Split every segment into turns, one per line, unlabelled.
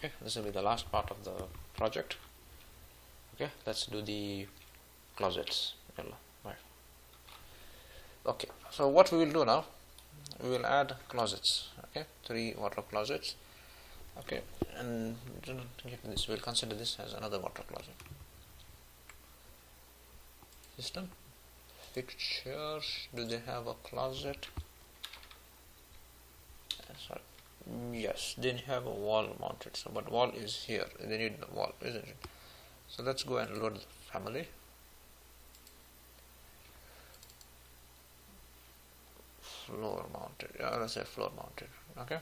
Okay, this will be the last part of the project. Okay, let's do the closets. Right. Okay, so what we will do now, we will add closets. Okay, 3 water closets. Okay, and this, we'll consider this as another water closet. System fixtures, do they have a closet? Sorry, yes, they have a wall mounted, so but wall is here, they need the wall, isn't it? So let's go and load the family. Floor mounted, let's say floor mounted. Okay,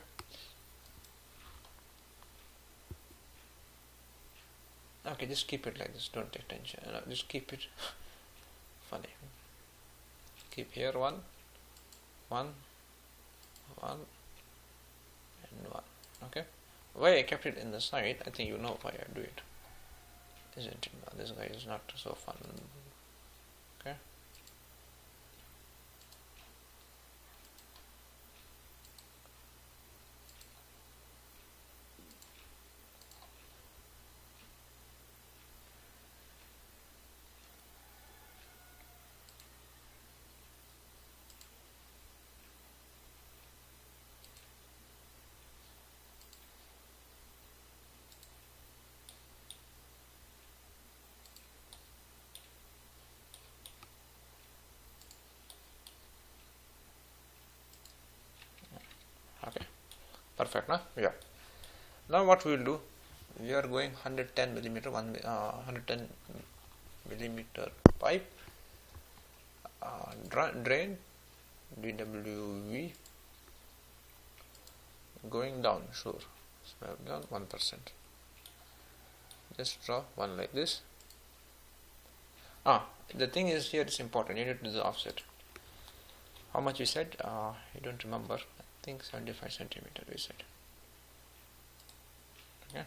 okay, just keep it like this, don't take attention, just keep it funny. Keep here 1 1 1 and 1. Okay, why I kept it in the side, I think you know why I do it, isn't it? No, this guy is not so fun. Okay, okay, perfect. Now, yeah. Now what we will do, we are going 110 millimeter 110 millimeter pipe, drain DWV going down, sure, swab down 1%. Just draw one like this. The thing is, here it's important, you need to do the offset. How much we said? I don't remember. I think 75 centimeter we said. Okay.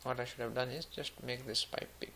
What I should have done is just make this pipe big.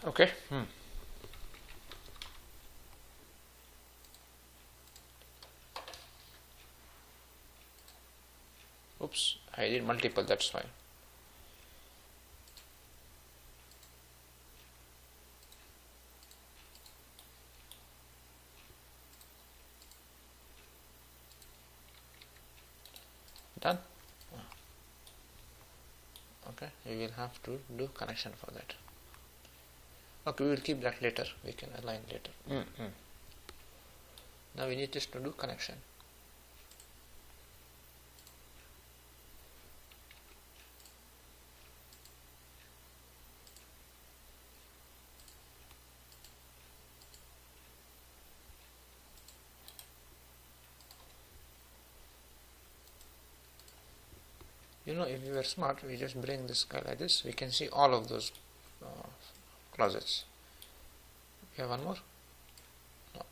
Okay. Oops, I did multiple, that's why. Done. Okay, you will have to do connection for that. Okay, we will keep that later, we can align later. Now we need just to do connection. You know, if we were smart, we just bring this guy like this, we can see all of those closets. We have one more? No.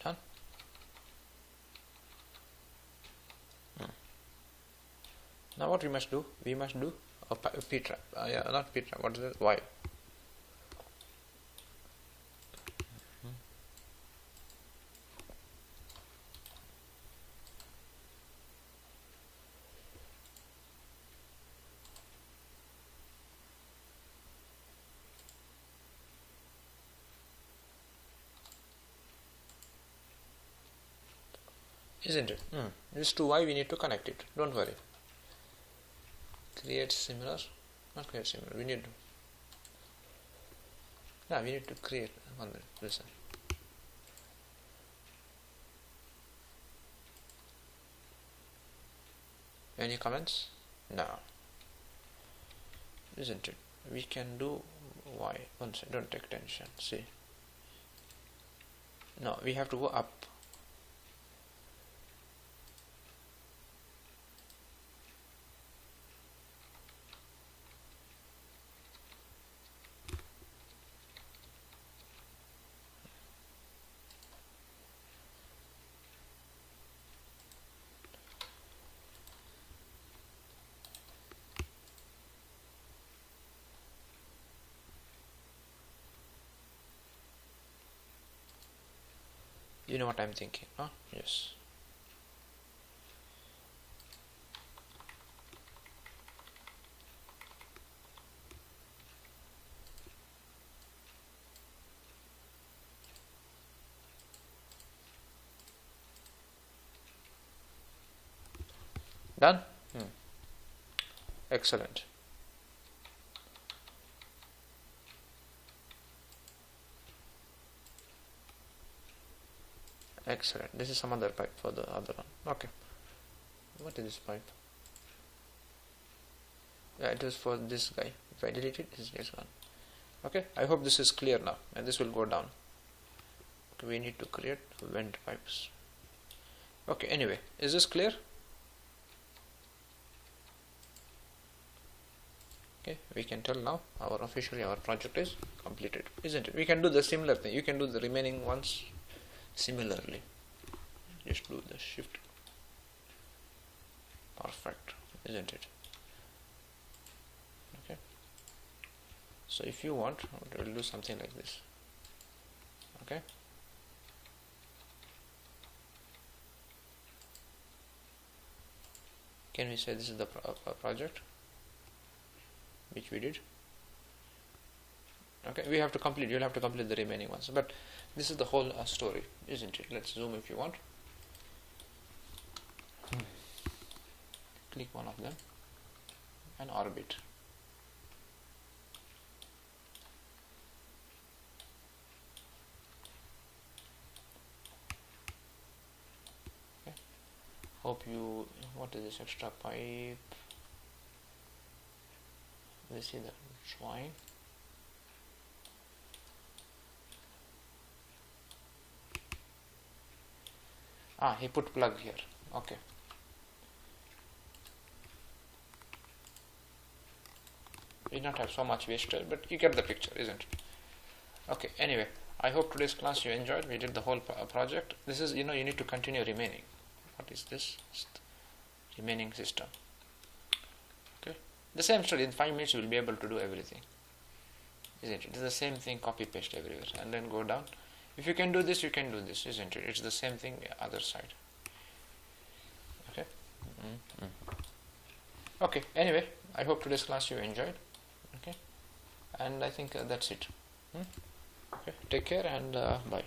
Done. Now what we must do? We must do a P trap. Yeah, not P trap. What is it? Y. Isn't it? This to Y we need to connect it. Don't worry. Create similar. Not create similar. We need to. Yeah, we need to create. 1 minute. Listen. Any comments? No. Isn't it? We can do Y. One second. Don't take tension. See. No, we have to go up. You know what I'm thinking, huh? Yes. Done? Excellent. Excellent. This is some other pipe for the other one. Okay. What is this pipe? Yeah, it was for this guy. If I delete it, it's just gone. Okay. I hope this is clear now, and this will go down. Okay, we need to create vent pipes. Okay. Anyway, is this clear? Okay, we can tell now officially our project is completed, isn't it? We can do the similar thing. You can do the remaining ones similarly. Just do the shift. Perfect, isn't it? Okay. So if you want, we'll do something like this. Okay. Can we say this is the project which we did? Okay, we have to complete. You'll have to complete the remaining ones. But this is the whole story, isn't it? Let's zoom if you want. Click one of them and orbit. Okay. Hope you. What is this extra pipe? We see the swine. He put plug here. Okay. We not have so much wasted, but you get the picture, isn't it? Okay. Anyway, I hope today's class you enjoyed. We did the whole project. This is, you need to continue remaining. What is this? Remaining system. Okay. The same study. In 5 minutes you will be able to do everything, isn't it? It's the same thing. Copy paste everywhere, and then go down. If you can do this, you can do this, isn't it? It's the same thing other side. Okay. Okay. Anyway, I hope today's class you enjoyed. Okay. And I think that's it. Okay. Take care and bye.